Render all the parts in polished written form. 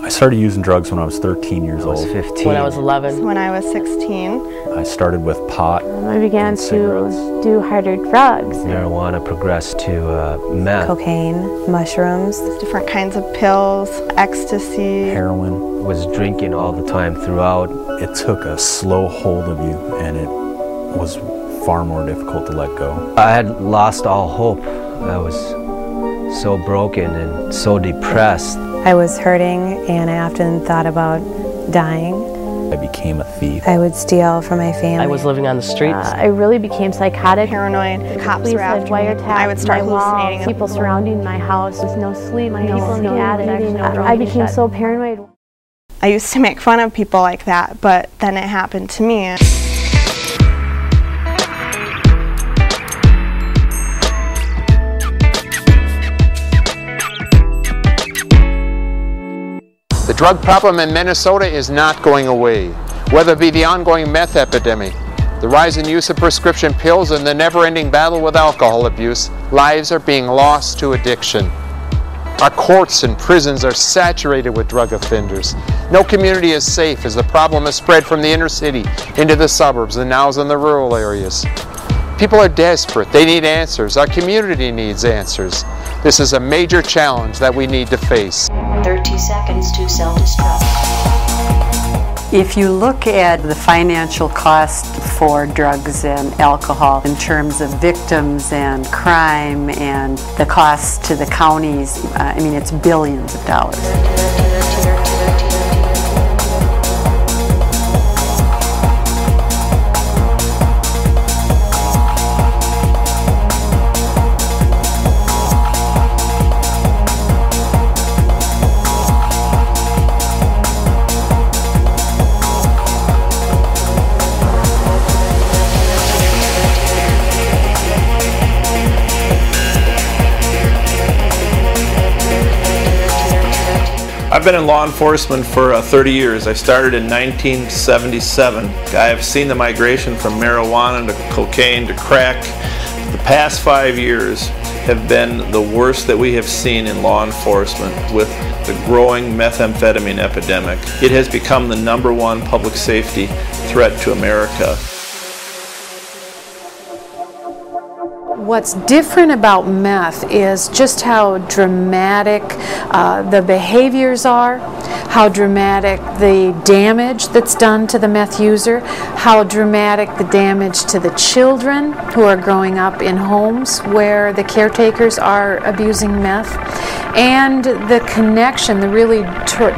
I started using drugs when I was 13 years old. I was 15. When I was 11. When I was 16. I started with pot. I began to do harder drugs. Marijuana progressed to meth. Cocaine, mushrooms. Different kinds of pills, ecstasy. Heroin. Was drinking all the time throughout. It took a slow hold of you, and it was far more difficult to let go. I had lost all hope. I was so broken and so depressed. I was hurting, and I often thought about dying. I became a thief. I would steal from my family. I was living on the streets. I really became psychotic. Paranoid. Cops Police were had after me. wiretapped I would start my walls, hallucinating. people surrounding my house. There's no sleep, no eating. I became so paranoid. I used to make fun of people like that, but then it happened to me. The drug problem in Minnesota is not going away, whether it be the ongoing meth epidemic, the rise in use of prescription pills, and the never-ending battle with alcohol abuse. Lives are being lost to addiction. Our courts and prisons are saturated with drug offenders. No community is safe as the problem has spread from the inner city into the suburbs and now is in the rural areas. People are desperate. They need answers. Our community needs answers. This is a major challenge that we need to face. 30 seconds to self-destruct. If you look at the financial cost for drugs and alcohol in terms of victims and crime and the cost to the counties, I mean, it's billions of dollars. I've been in law enforcement for 30 years. I started in 1977. I have seen the migration from marijuana to cocaine to crack. The past 5 years have been the worst that we have seen in law enforcement with the growing methamphetamine epidemic. It has become the #1 public safety threat to America. What's different about meth is just how dramatic the behaviors are, how dramatic the damage that's done to the meth user, how dramatic the damage to the children who are growing up in homes where the caretakers are abusing meth, and the connection, the really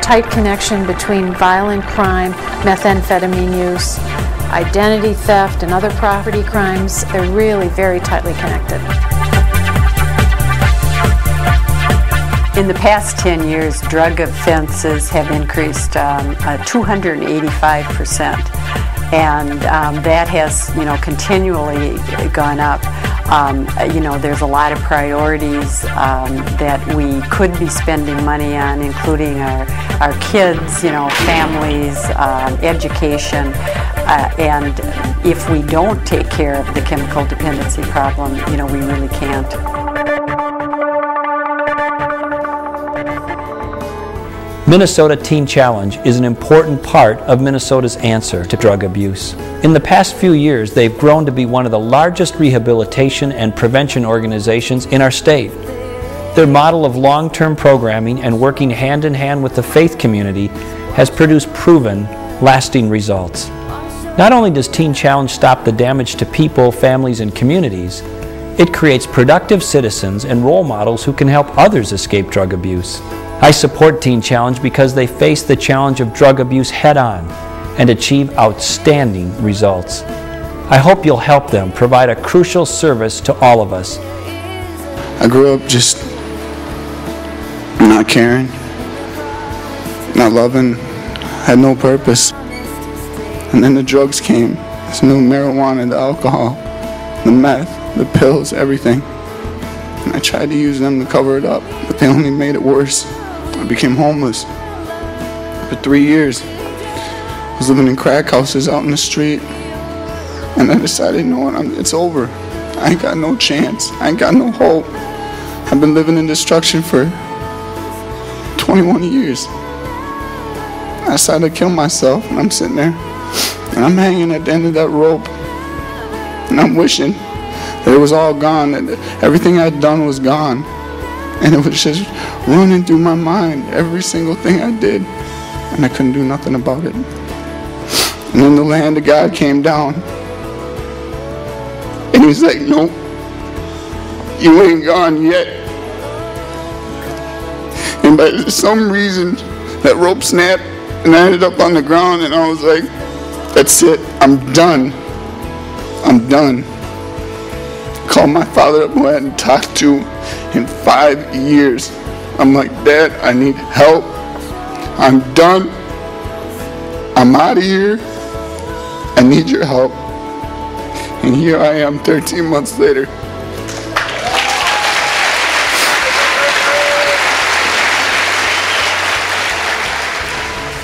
tight connection between violent crime, methamphetamine use, identity theft, and other property crimes. They're really very tightly connected. In the past 10 years, drug offenses have increased 285%, and that has, continually gone up. There's a lot of priorities that we could be spending money on, including our kids, families, education, and if we don't take care of the chemical dependency problem, we really can't. Minnesota Teen Challenge is an important part of Minnesota's answer to drug abuse. In the past few years, they've grown to be one of the largest rehabilitation and prevention organizations in our state. Their model of long-term programming and working hand-in-hand with the faith community has produced proven, lasting results. Not only does Teen Challenge stop the damage to people, families, and communities, it creates productive citizens and role models who can help others escape drug abuse. I support Teen Challenge because they face the challenge of drug abuse head-on and achieve outstanding results. I hope you'll help them provide a crucial service to all of us. I grew up just not caring, not loving, had no purpose. And then the drugs came. This new marijuana, the alcohol, the meth, the pills, everything. And I tried to use them to cover it up, but they only made it worse. I became homeless for 3 years. I was living in crack houses out in the street. And I decided, you know what, it's over. I ain't got no chance. I ain't got no hope. I've been living in destruction for 21 years. I decided to kill myself, and I'm sitting there, and I'm hanging at the end of that rope, and I'm wishing that it was all gone, that everything I'd done was gone, and it was just running through my mind, every single thing I did, and I couldn't do nothing about it. And then the hand of God came down, and he's like, nope, you ain't gone yet. And by some reason, that rope snapped, and I ended up on the ground, and I was like, that's it, I'm done. I'm done. Called my father up who I hadn't talked to in 5 years. I'm like, Dad, I need help. I'm done. I'm out of here. I need your help. And here I am 13 months later.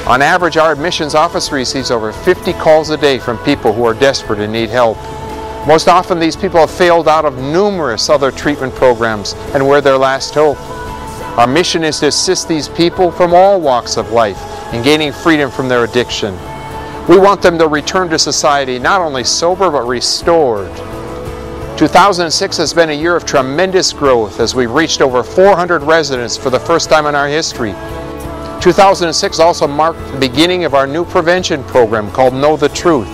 On average, our admissions office receives over 50 calls a day from people who are desperate and need help. Most often, these people have failed out of numerous other treatment programs and we're their last hope. Our mission is to assist these people from all walks of life in gaining freedom from their addiction. We want them to return to society not only sober but restored. 2006 has been a year of tremendous growth as we've reached over 400 residents for the first time in our history. 2006 also marked the beginning of our new prevention program called Know the Truth.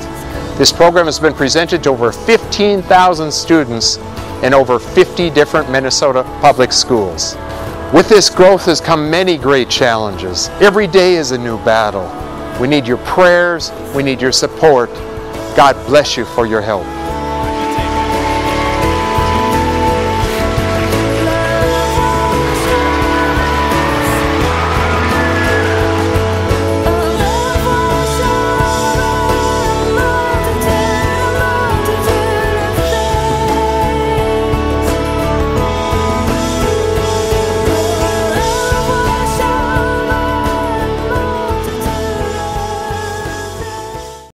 This program has been presented to over 15,000 students in over 50 different Minnesota public schools. With this growth has come many great challenges. Every day is a new battle. We need your prayers, we need your support. God bless you for your help.